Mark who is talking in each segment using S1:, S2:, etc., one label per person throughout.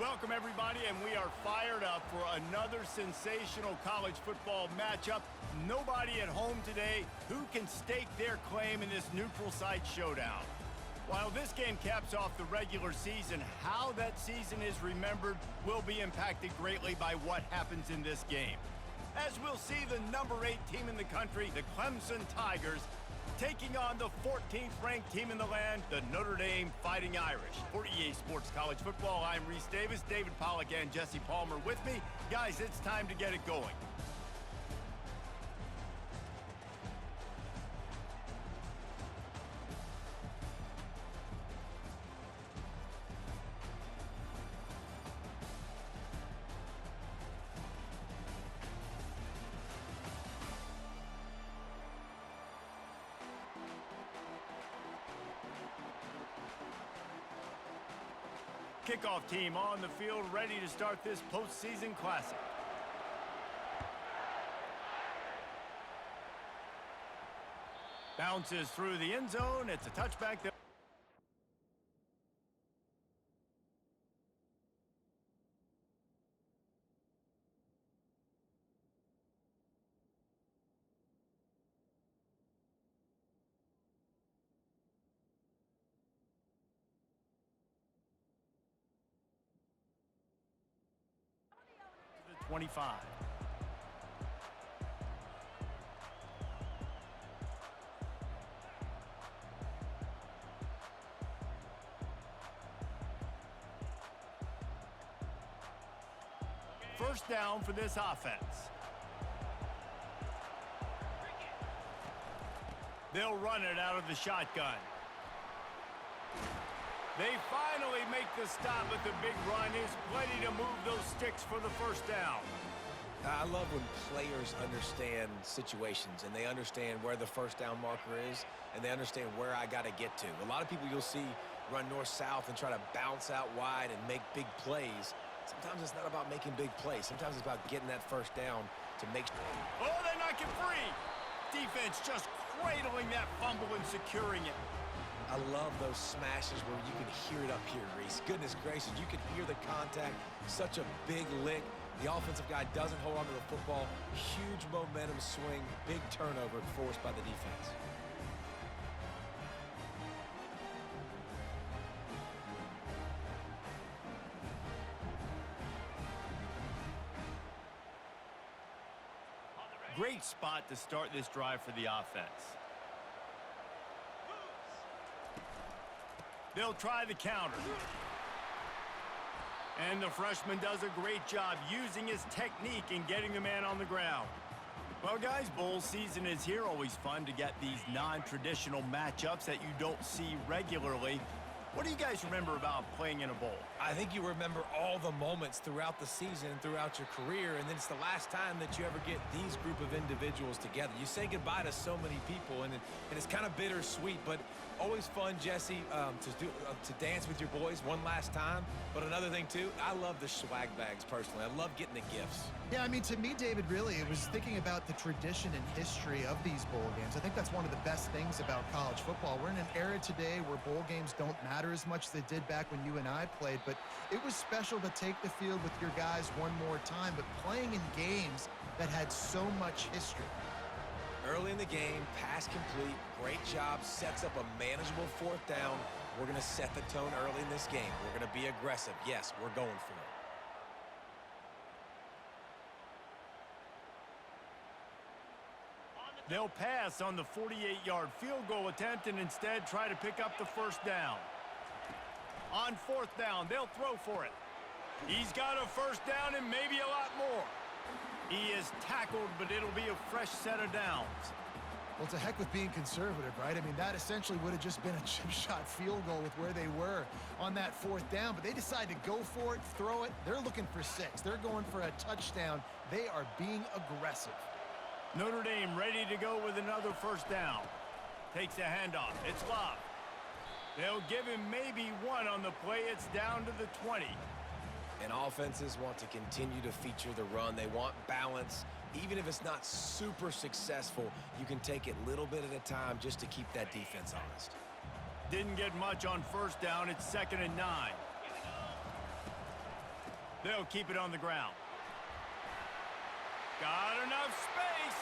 S1: Welcome, everybody, and we are fired up for another sensational college football matchup. Nobody at home today who can stake their claim in this neutral site showdown. While this game caps off the regular season, how that season is remembered will be impacted greatly by what happens in this game. As we'll see the number 8 team in the country, the Clemson Tigers, taking on the 14th ranked team in the land, the Notre Dame Fighting Irish. For EA Sports College Football, I'm Reese Davis, David Pollack and Jesse Palmer with me. Guys, it's time to get it going. Kickoff team on the field, ready to start this postseason classic. Bounces through the end zone. It's a touchback there. To the 25. First down for this offense. They'll run it out of the shotgun. They finally make the stop, but the big run is plenty to move those sticks for the first down.
S2: I love when players understand situations and they understand where the first down marker is and they understand where I got to get to. A lot of people you'll see run north-south and try to bounce out wide and make big plays. Sometimes it's not about making big plays. Sometimes it's about getting that first down to make sure.
S1: Oh, they knock it free. Defense just cradling that fumble and securing it.
S2: I love those smashes where you can hear it up here, Reese. Goodness gracious, you can hear the contact. Such a big lick. The offensive guy doesn't hold on to the football. Huge momentum swing, big turnover forced by the defense.
S1: Great spot to start this drive for the offense. They'll try the counter. And the freshman does a great job using his technique and getting the man on the ground. Well, guys, bowl season is here. Always fun to get these non-traditional matchups that you don't see regularly. What do you guys remember about playing in a bowl?
S2: I think you remember all the moments throughout the season and throughout your career, and then it's the last time that you ever get these group of individuals together. You say goodbye to so many people, and it's kind of bittersweet, but always fun, Jesse, to dance with your boys one last time. But another thing, too, I love the swag bags, personally. I love getting the gifts.
S3: Yeah, I mean, to me, David, really, it was thinking about the tradition and history of these bowl games. I think that's one of the best things about college football. We're in an era today where bowl games don't matter as much as they did back when you and I played, but it was special to take the field with your guys one more time, but playing in games that had so much history.
S2: Early in the game, pass complete, great job, sets up a manageable fourth down. We're going to set the tone early in this game. We're going to be aggressive. Yes, we're going for it.
S1: They'll pass on the 48-yard field goal attempt and instead try to pick up the first down. On fourth down, they'll throw for it. He's got a first down and maybe a lot more. He is tackled, but it'll be a fresh set of downs.
S3: Well, to heck with being conservative, right? I mean, that essentially would have just been a chip shot field goal with where they were on that fourth down, but they decide to go for it, throw it. They're looking for 6. They're going for a touchdown. They are being aggressive.
S1: Notre Dame ready to go with another first down. Takes a handoff. It's Love. They'll give him maybe one on the play. It's down to the 20.
S2: And offenses want to continue to feature the run. They want balance. Even if it's not super successful, you can take it little bit at a time just to keep that defense honest.
S1: Didn't get much on first down. It's 2nd and 9. They'll keep it on the ground. Got enough space.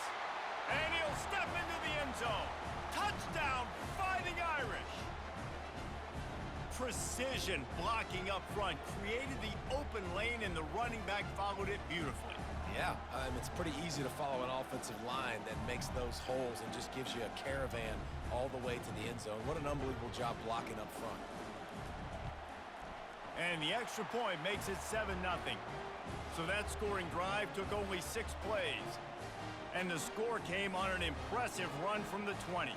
S1: And he'll step into the end zone. Touchdown, Fighting Irish. Precision blocking up front created the open lane, and the running back followed it beautifully.
S2: Yeah, it's pretty easy to follow an offensive line that makes those holes and just gives you a caravan all the way to the end zone. What an unbelievable job blocking up front.
S1: And the extra point makes it 7-0. So that scoring drive took only 6 plays. And the score came on an impressive run from the 20.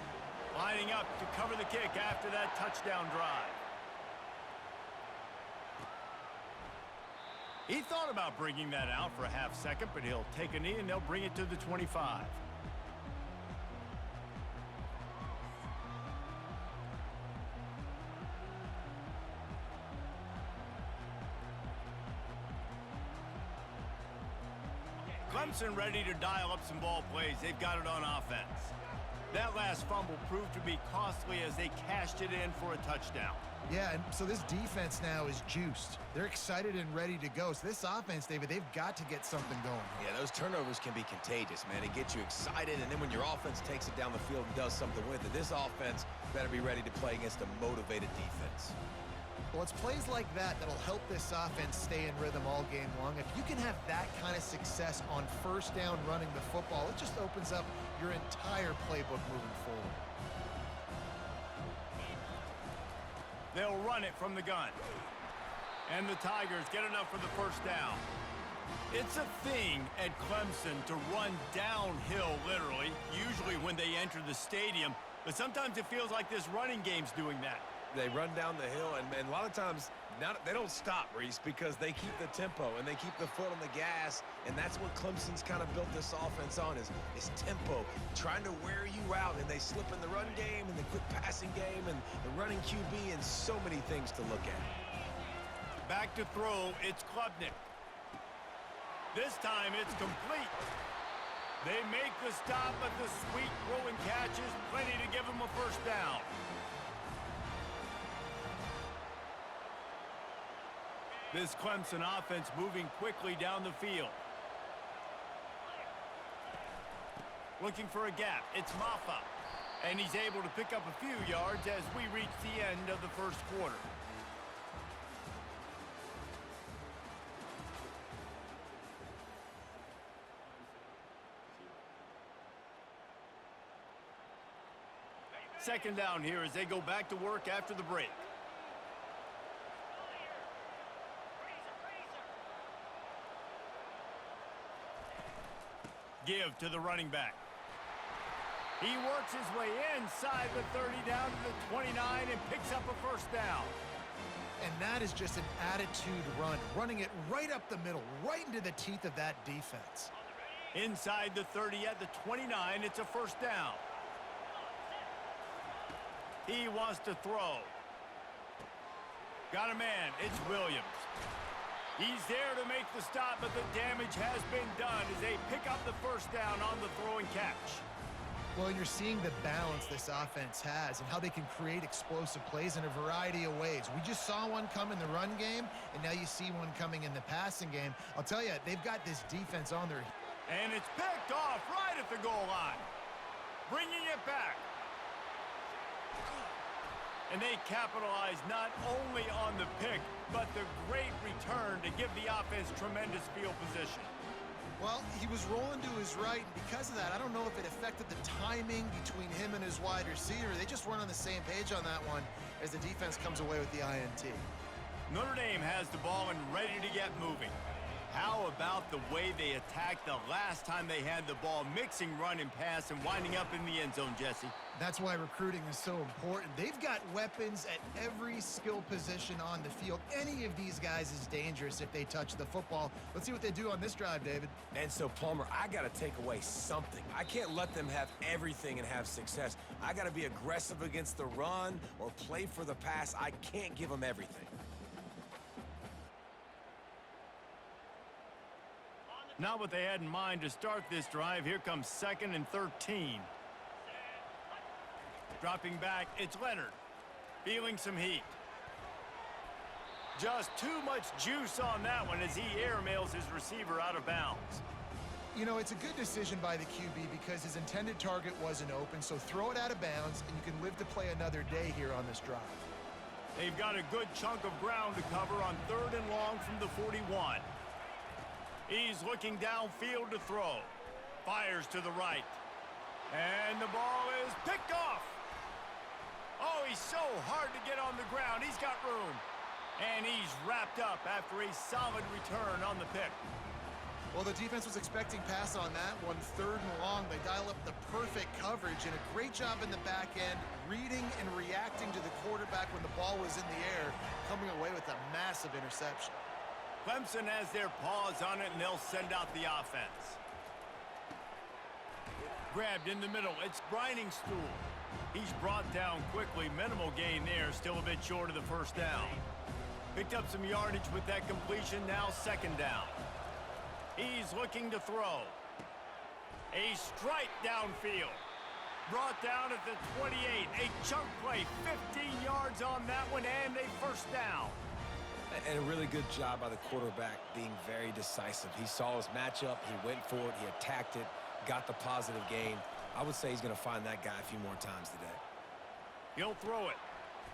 S1: Lining up to cover the kick after that touchdown drive. He thought about bringing that out for a half second, but he'll take a knee and they'll bring it to the 25. Clemson ready to dial up some ball plays. They've got it on offense. That last fumble proved to be costly as they cashed it in for a touchdown.
S3: Yeah, and so this defense now is juiced. They're excited and ready to go. So this offense, David, they've got to get something going.
S2: Yeah, those turnovers can be contagious, man. It gets you excited, and then when your offense takes it down the field and does something with it, this offense better be ready to play against a motivated defense.
S3: Well, it's plays like that that'll help this offense stay in rhythm all game long. If you can have that kind of success on first down running the football, it just opens up your entire playbook moving forward.
S1: They'll run it from the gun. And the Tigers get enough for the first down. It's a thing at Clemson to run downhill, literally, usually when they enter the stadium. But sometimes it feels like this running game's doing that.
S2: They run down the hill, and a lot of times they don't stop, Reese, because they keep the tempo and they keep the foot on the gas, and that's what Clemson's kind of built this offense on is tempo, trying to wear you out, and they slip in the run game and the quick passing game and the running QB and so many things to look at.
S1: Back to throw, it's Klubnik. This time it's complete. They make the stop, but the sweet throwing catch is plenty to give them a first down. This Clemson offense moving quickly down the field. Looking for a gap. It's Maffa. And he's able to pick up a few yards as we reach the end of the first quarter. Second down here as they go back to work after the break. Give to the running back. He works his way inside the 30 down to the 29 and picks up a first down.
S3: And that is just an attitude run, running it right up the middle, right into the teeth of that defense.
S1: Inside the 30 at the 29, it's a first down. He wants to throw. Got a man, it's Williams. He's there to make the stop, but the damage has been done as they pick up the first down on the throw and catch.
S3: Well, you're seeing the balance this offense has and how they can create explosive plays in a variety of ways. We just saw one come in the run game, and now you see one coming in the passing game. I'll tell you, they've got this defense on their...
S1: And it's picked off right at the goal line. Bringing it back. And they capitalize not only on the pick, but the great return to give the offense tremendous field position.
S3: Well, he was rolling to his right, and because of that, I don't know if it affected the timing between him and his wide receiver. They just weren't on the same page on that one as the defense comes away with the INT.
S1: Notre Dame has the ball and ready to get moving. How about the way they attacked the last time they had the ball, mixing run and pass and winding up in the end zone, Jesse?
S3: That's why recruiting is so important. They've got weapons at every skill position on the field. Any of these guys is dangerous if they touch the football. Let's see what they do on this drive, David.
S2: And so, Plummer, I got to take away something. I can't let them have everything and have success. I got to be aggressive against the run or play for the pass. I can't give them everything.
S1: Not what they had in mind to start this drive. Here comes 2nd and 13. Dropping back, it's Leonard. Feeling some heat. Just too much juice on that one as he airmails his receiver out of bounds.
S3: You know, it's a good decision by the QB because his intended target wasn't open, so throw it out of bounds, and you can live to play another day here on this drive.
S1: They've got a good chunk of ground to cover on 3rd and long from the 41. He's looking downfield to throw. Fires to the right. And the ball is picked off. Oh, he's so hard to get on the ground. He's got room. And he's wrapped up after a solid return on the pick.
S3: Well, the defense was expecting pass on that one. 3rd and long, they dial up the perfect coverage and a great job in the back end, reading and reacting to the quarterback when the ball was in the air, coming away with a massive interception.
S1: Clemson has their paws on it, and they'll send out the offense. Grabbed in the middle. It's Briningstool. He's brought down quickly. Minimal gain there. Still a bit short of the first down. Picked up some yardage with that completion. Now 2nd down. He's looking to throw. A strike downfield. Brought down at the 28. A chunk play. 15 yards on that one and a 1st down.
S2: And a really good job by the quarterback being very decisive. He saw his matchup. He went for it. He attacked it. Got the positive gain. I would say he's going to find that guy a few more times today.
S1: He'll throw it.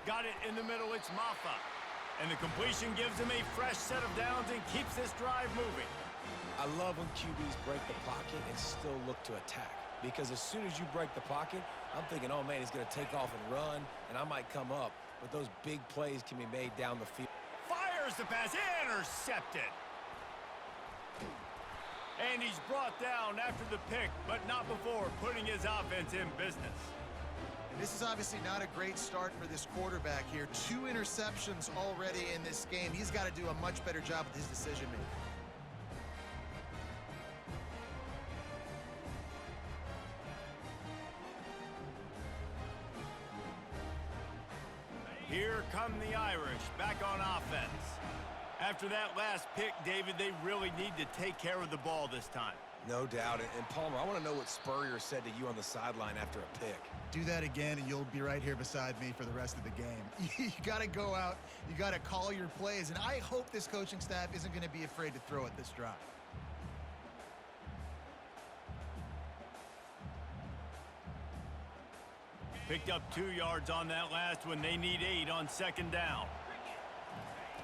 S1: Got it in the middle. It's Maffa. And the completion gives him a fresh set of downs and keeps this drive moving.
S2: I love when QBs break the pocket and still look to attack. Because as soon as you break the pocket, I'm thinking, oh, man, he's going to take off and run, and I might come up. But those big plays can be made down the field.
S1: Fires the pass. Intercepted. And he's brought down after the pick, but not before putting his offense in business.
S3: And this is obviously not a great start for this quarterback here. 2 interceptions already in this game. He's got to do a much better job with his decision-making.
S1: Here come the Irish back on offense. After that last pick, David, they really need to take care of the ball this time.
S2: No doubt. And Palmer, I want to know what Spurrier said to you on the sideline after a pick.
S3: Do that again, and you'll be right here beside me for the rest of the game. You got to go out. You got to call your plays, and I hope this coaching staff isn't going to be afraid to throw at this drive.
S1: Picked up 2 yards on that last one. They need 8 on 2nd down.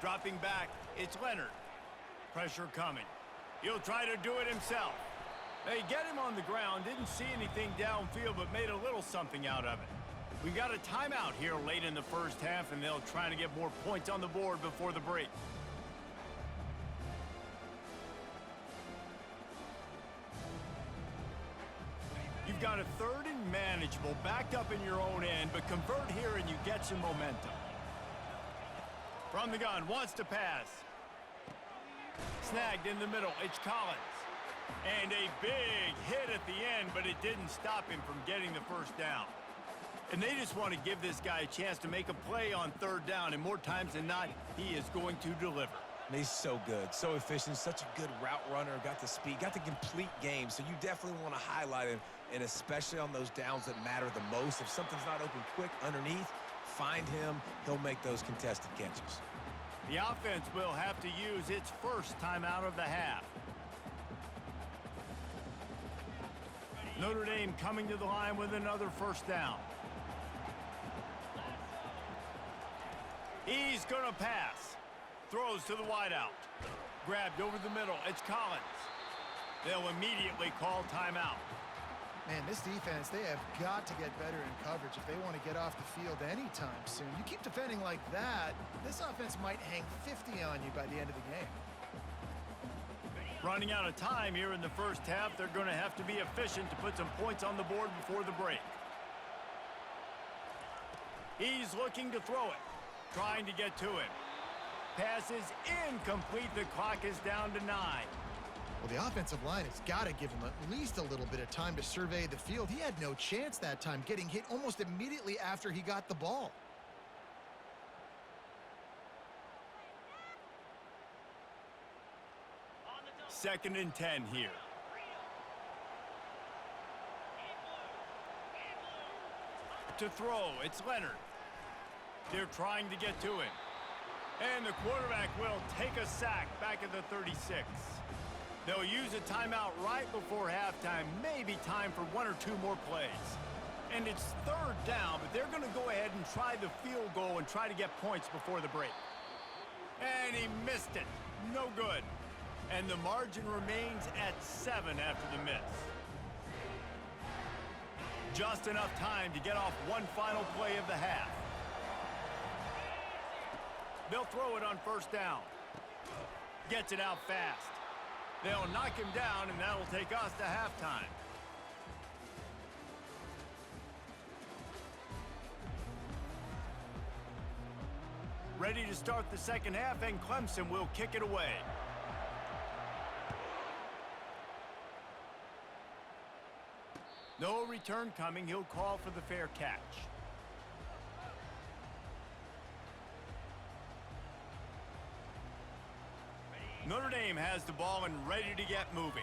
S1: Dropping back, it's Leonard. Pressure coming. He'll try to do it himself. They get him on the ground. Didn't see anything downfield, but made a little something out of it. We got a timeout here late in the 1st half, and they'll try to get more points on the board before the break. You've got a 3rd and manageable, backed up in your own end, but convert here and you get some momentum. From the gun, wants to pass. Snagged in the middle, it's Collins. And a big hit at the end, but it didn't stop him from getting the 1st down. And they just want to give this guy a chance to make a play on 3rd down, and more times than not, he is going to deliver.
S2: He's so good, so efficient, such a good route runner, got the speed, got the complete game, so you definitely want to highlight him, and especially on those downs that matter the most. If something's not open quick underneath, find him. He'll make those contested catches.
S1: The offense will have to use its 1st timeout of the half. Notre Dame coming to the line with another 1st down. He's going to pass. Throws to the wideout. Grabbed over the middle. It's Collins. They'll immediately call timeout.
S3: Man, this defense, they have got to get better in coverage if they want to get off the field anytime soon. You keep defending like that, this offense might hang 50 on you by the end of the game.
S1: Running out of time here in the 1st half, they're going to have to be efficient to put some points on the board before the break. He's looking to throw it, trying to get to him. Pass is incomplete. The clock is down to 9.
S3: Well, the offensive line has got to give him at least a little bit of time to survey the field. He had no chance that time, getting hit almost immediately after he got the ball.
S1: Second and 10 here. To throw, it's Leonard. They're trying to get to him. And the quarterback will take a sack back at the 36. They'll use a timeout right before halftime, maybe time for one or two more plays. And it's third down, but they're going to go ahead and try the field goal and try to get points before the break. And he missed it. No good. And the margin remains at 7 after the miss. Just enough time to get off one final play of the half. They'll throw it on first down. Gets it out fast. They'll knock him down, and that'll take us to halftime. Ready to start the second half, and Clemson will kick it away. No return coming. He'll call for the fair catch. Notre Dame has the ball and ready to get moving.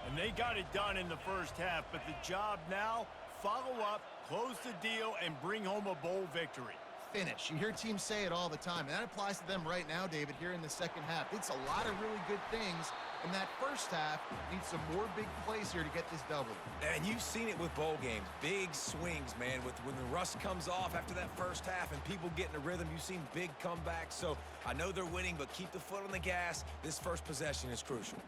S1: And they got it done in the first half, but the job now, follow up, close the deal, and bring home a bowl victory.
S3: Finish. You hear teams say it all the time, and that applies to them right now, David, here in the second half. It's a lot of really good things, and that first half needs some more big plays here to get this double.
S2: And you've seen it with bowl games. Big swings, man. When the rust comes off after that first half and people get in a rhythm, you've seen big comebacks. So I know they're winning, but keep the foot on the gas. This first possession is crucial.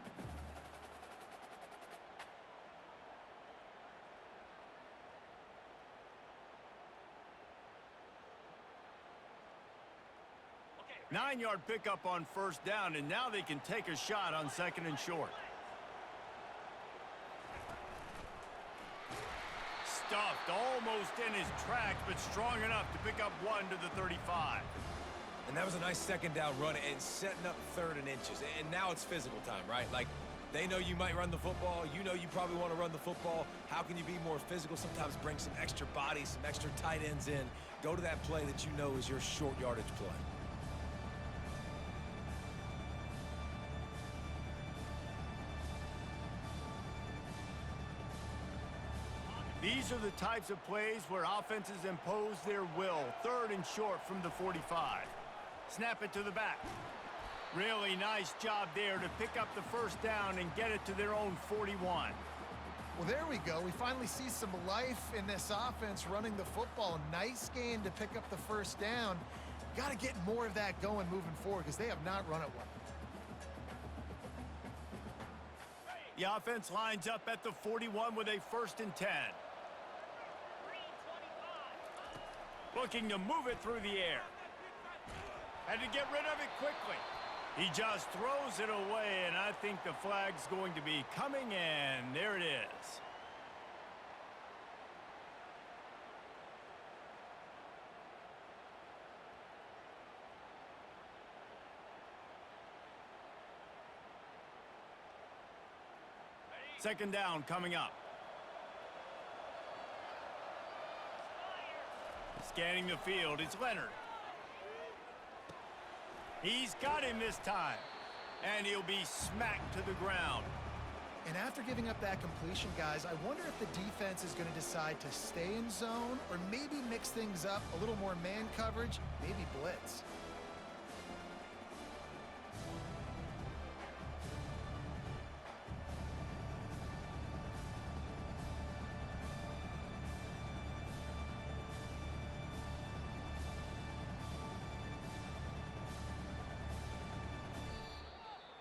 S1: Nine-yard pickup on first down, and now they can take a shot on second and short. Stuffed almost in his tracks, but strong enough to pick up one to the 35.
S2: And that was a nice second down run and setting up third and inches. And now it's physical time, right? Like, they know you might run the football. You know you probably want to run the football. How can you be more physical? Sometimes bring some extra bodies, some extra tight ends in. Go to that play that you know is your short yardage play.
S1: These are the types of plays where offenses impose their will. Third and short from the 45. Snap it to the back. Really nice job there to pick up the first down and get it to their own 41.
S3: Well, there we go. We finally see some life in this offense running the football. Nice gain to pick up the first down. Got to get more of that going moving forward because they have not run it well.
S1: The offense lines up at the 41 with a 1st and 10. Looking to move it through the air. Had to get rid of it quickly. He just throws it away, and I think the flag's going to be coming in. There it is. Second down coming up. Scanning the field, it's Leonard. He's got him this time, and he'll be smacked to the ground.
S3: And after giving up that completion, guys, I wonder if the defense is going to decide to stay in zone or maybe mix things up, a little more man coverage, maybe blitz.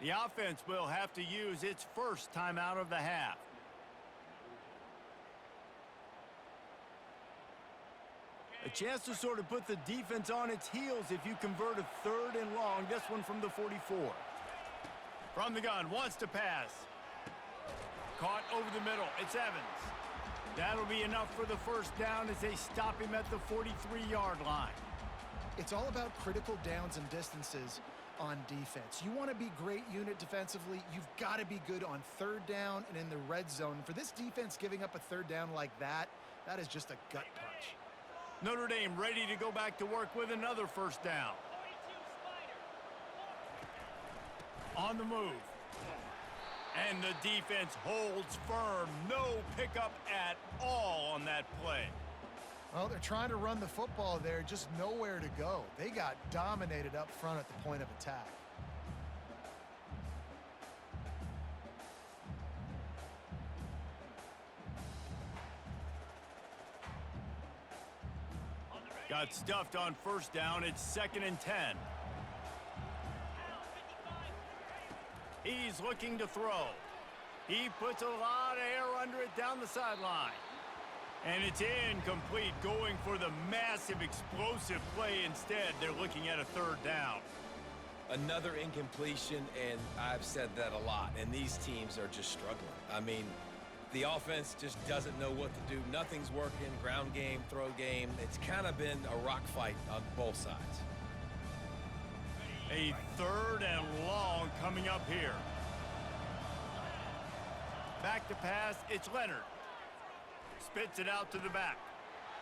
S1: The offense will have to use its first timeout of the half. A chance to sort of put the defense on its heels if you convert a 3rd and long. This one from the 44. From the gun, wants to pass. Caught over the middle. It's Evans. That'll be enough for the first down as they stop him at the 43-yard line.
S3: It's all about critical downs and distances on defense. You want to be great unit defensively, you've got to be good on 3rd down and in the red zone. For this defense giving up a 3rd down like that, that is just a gut punch.
S1: Notre Dame ready to go back to work with another first down. On the move. And the defense holds firm. No pickup at all on that play.
S3: Well, they're trying to run the football there, just nowhere to go. They got dominated up front at the point of attack.
S1: Got stuffed on first down. It's 2nd and 10. He's looking to throw. He puts a lot of air under it down the sideline. And it's incomplete, going for the massive explosive play instead. They're looking at a 3rd down.
S2: Another incompletion, and I've said that a lot, and these teams are just struggling. I mean, the offense just doesn't know what to do. Nothing's working. Ground game, throw game. It's kind of been a rock fight on both sides.
S1: A 3rd and long coming up here. Back to pass, it's Leonard. Spits it out to the back.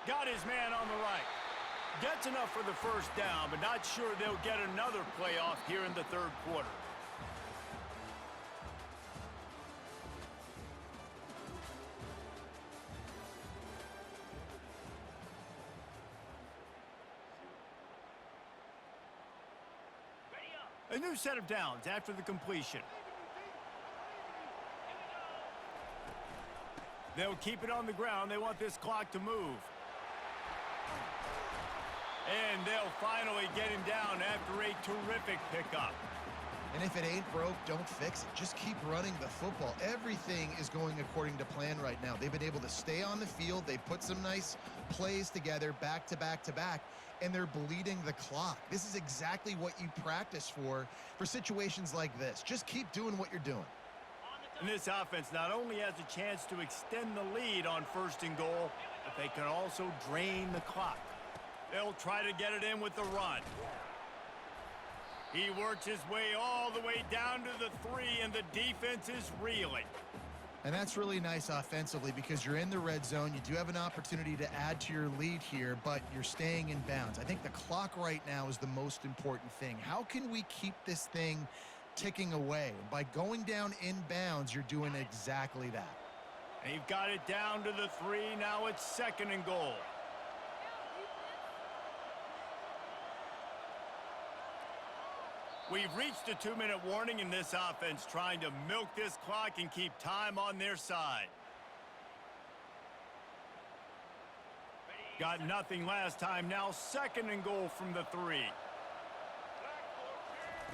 S1: Got his man on the right. Gets enough for the 1st down, but not sure they'll get another playoff here in the 3rd quarter. A new set of downs after the completion. They'll keep it on the ground. They want this clock to move. And they'll finally get him down after a terrific pickup.
S3: And if it ain't broke, don't fix it. Just keep running the football. Everything is going according to plan right now. They've been able to stay on the field. They put some nice plays together back to back to back, and they're bleeding the clock. This is exactly what you practice for situations like this. Just keep doing what you're doing.
S1: And this offense not only has a chance to extend the lead on 1st and goal, but they can also drain the clock. They'll try to get it in with the run. He works his way all the way down to the 3, and the defense is reeling.
S3: And that's really nice offensively because you're in the red zone. You do have an opportunity to add to your lead here, but you're staying in bounds. I think the clock right now is the most important thing. How can we keep this thing ticking away? By going down in bounds, you're doing exactly that.
S1: And you've got it down to the 3. Now it's 2nd and goal. We've reached a 2-minute warning in this offense, trying to milk this clock and keep time on their side. Got nothing last time. Now 2nd and goal from the 3.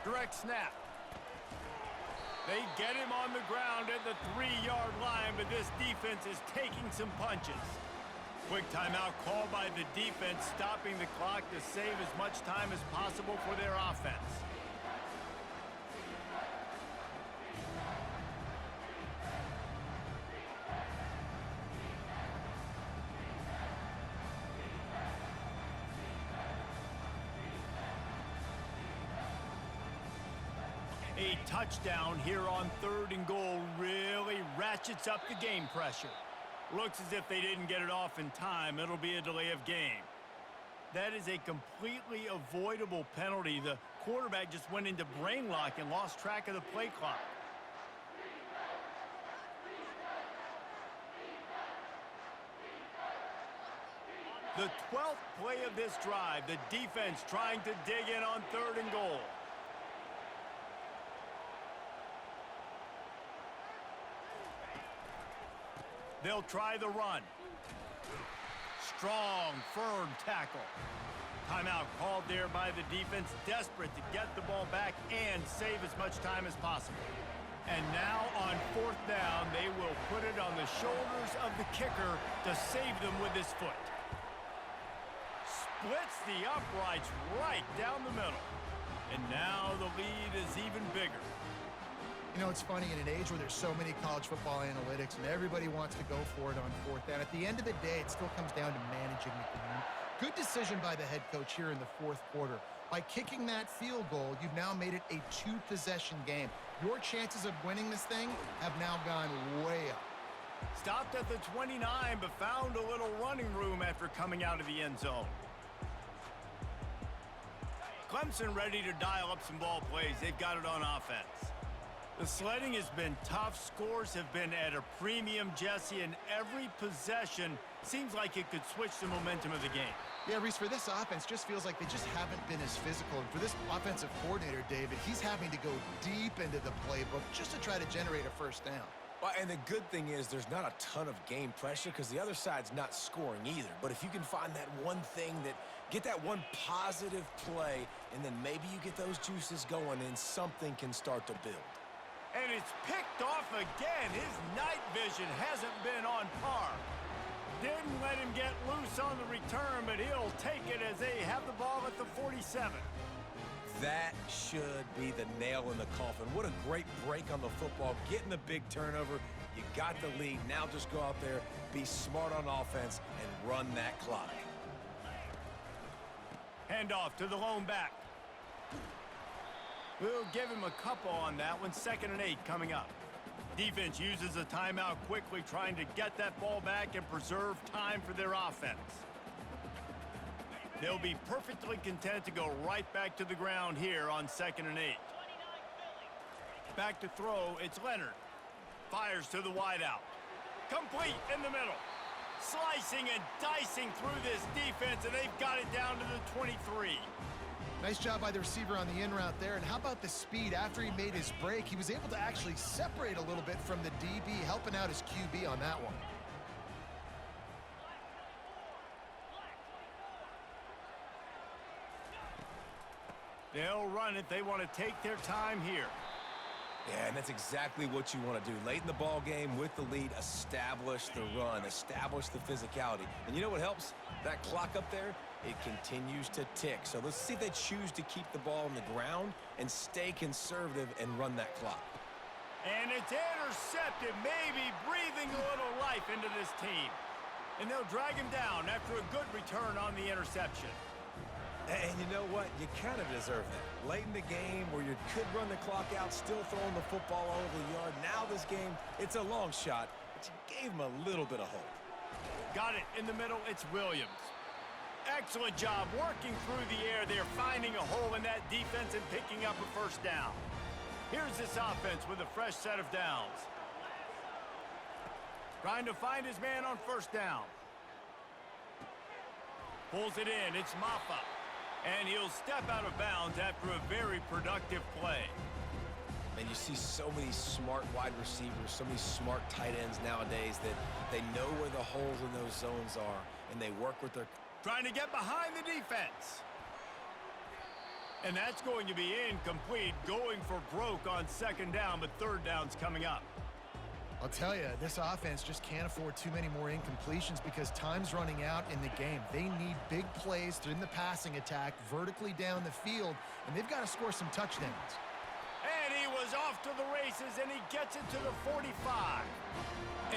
S1: Direct snap. They get him on the ground at the 3-yard line, but this defense is taking some punches. Quick timeout called by the defense, stopping the clock to save as much time as possible for their offense. A touchdown here on 3rd and goal really ratchets up the game pressure. Looks as if they didn't get it off in time. It'll be a delay of game. That is a completely avoidable penalty. The quarterback just went into brain lock and lost track of the play clock. The 12th play of this drive, the defense trying to dig in on 3rd and goal. They'll try the run. Strong, firm tackle. Timeout called there by the defense, desperate to get the ball back and save as much time as possible. And now on 4th down, they will put it on the shoulders of the kicker to save them with his foot. Splits the uprights right down the middle. And now the lead is even bigger.
S3: You know, it's funny, in an age where there's so many college football analytics and everybody wants to go for it on 4th down, at the end of the day, it still comes down to managing the game. Good decision by the head coach here in the 4th quarter. By kicking that field goal, you've now made it a 2-possession game. Your chances of winning this thing have now gone way up.
S1: Stopped at the 29, but found a little running room after coming out of the end zone. Clemson ready to dial up some ball plays. They've got it on offense. The sledding has been tough. Scores have been at a premium, Jesse, and every possession seems like it could switch the momentum of the game.
S3: Yeah, Reese, for this offense, just feels like they just haven't been as physical. And for this offensive coordinator, David, he's having to go deep into the playbook just to try to generate a first down.
S2: Well, and the good thing is there's not a ton of game pressure because the other side's not scoring either. But if you can find that one thing get that one positive play, and then maybe you get those juices going and something can start to build.
S1: And it's picked off again. His night vision hasn't been on par. Didn't let him get loose on the return, but he'll take it as they have the ball at the 47.
S2: That should be the nail in the coffin. What a great break on the football, getting the big turnover. You got the lead. Now just go out there, be smart on offense, and run that clock.
S1: Handoff to the lone back. We'll give him a couple on that one. 2nd and 8 coming up. Defense uses a timeout quickly, trying to get that ball back and preserve time for their offense. They'll be perfectly content to go right back to the ground here on 2nd and 8. Back to throw, it's Leonard. Fires to the wideout. Complete in the middle. Slicing and dicing through this defense, and they've got it down to the 23.
S3: Nice job by the receiver on the in route there. And how about the speed? After he made his break, he was able to actually separate a little bit from the DB, helping out his QB on that one.
S1: They'll run it. They want to take their time here.
S2: Yeah, and that's exactly what you want to do. Late in the ball game with the lead, establish the run, establish the physicality. And you know what helps? That clock up there, it continues to tick. So let's see if they choose to keep the ball on the ground and stay conservative and run that clock.
S1: And it's intercepted, maybe breathing a little life into this team. And they'll drag him down after a good return on the interception.
S2: And you know what? You kind of deserve that. Late in the game where you could run the clock out, still throwing the football all over the yard. Now this game, it's a long shot, but you gave him a little bit of hope.
S1: Got it in the middle. It's Williams. Excellent job working through the air. They're finding a hole in that defense and picking up a first down. Here's this offense with a fresh set of downs. Trying to find his man on first down. Pulls it in. It's Maffa. And he'll step out of bounds after a very productive play.
S2: And you see so many smart wide receivers, so many smart tight ends nowadays that they know where the holes in those zones are, and they work with their...
S1: Trying to get behind the defense. And that's going to be incomplete, going for broke on 2nd down, but 3rd down's coming up.
S3: I'll tell you, this offense just can't afford too many more incompletions because time's running out in the game. They need big plays in the passing attack, vertically down the field, and they've got to score some touchdowns.
S1: And he was off to the races, and he gets it to the 45.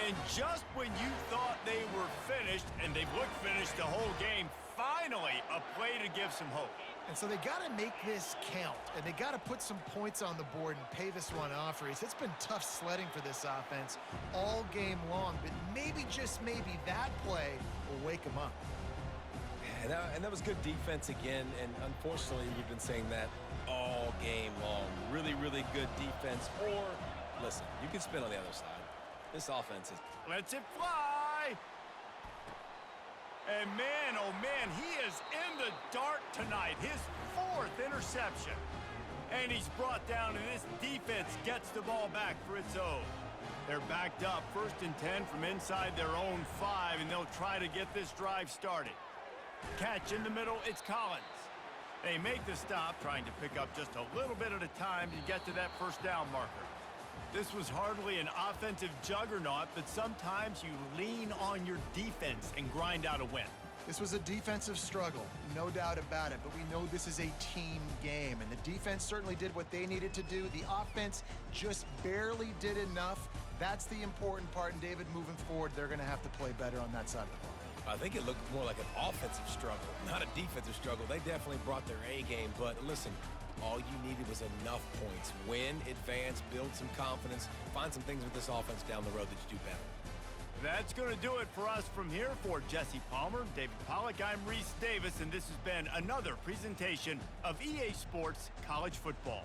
S1: And just when you thought they were finished, and they've looked finished the whole game, finally a play to give some hope.
S3: And so they got to make this count, and they got to put some points on the board and pay this one off, Reese. It's been tough sledding for this offense all game long, but maybe, just maybe, that play will wake them up.
S2: And that was good defense again, and unfortunately, we've been saying that all game long. Really, really good defense. Or, listen, you can spin on the other side. This offense is...
S1: Lets it fly. And man, oh man, he is in the dark tonight. His 4th interception. And he's brought down, and this defense gets the ball back for its own. They're backed up, 1st and 10 from inside their own 5, and they'll try to get this drive started. Catch in the middle, it's Collins. They make the stop, trying to pick up just a little bit at a time to get to that first down marker. This was hardly an offensive juggernaut, but sometimes you lean on your defense and grind out a win.
S3: This was a defensive struggle, no doubt about it, but we know this is a team game, and the defense certainly did what they needed to do. The offense just barely did enough. That's the important part, and David, moving forward, they're going to have to play better on that side of the ball.
S2: I think it looked more like an offensive struggle, not a defensive struggle. They definitely brought their A game, but listen, all you needed was enough points. Win, advance, build some confidence, find some things with this offense down the road that you do better.
S1: That's going to do it for us from here. For Jesse Palmer, David Pollack, I'm Reese Davis, and this has been another presentation of EA Sports College Football.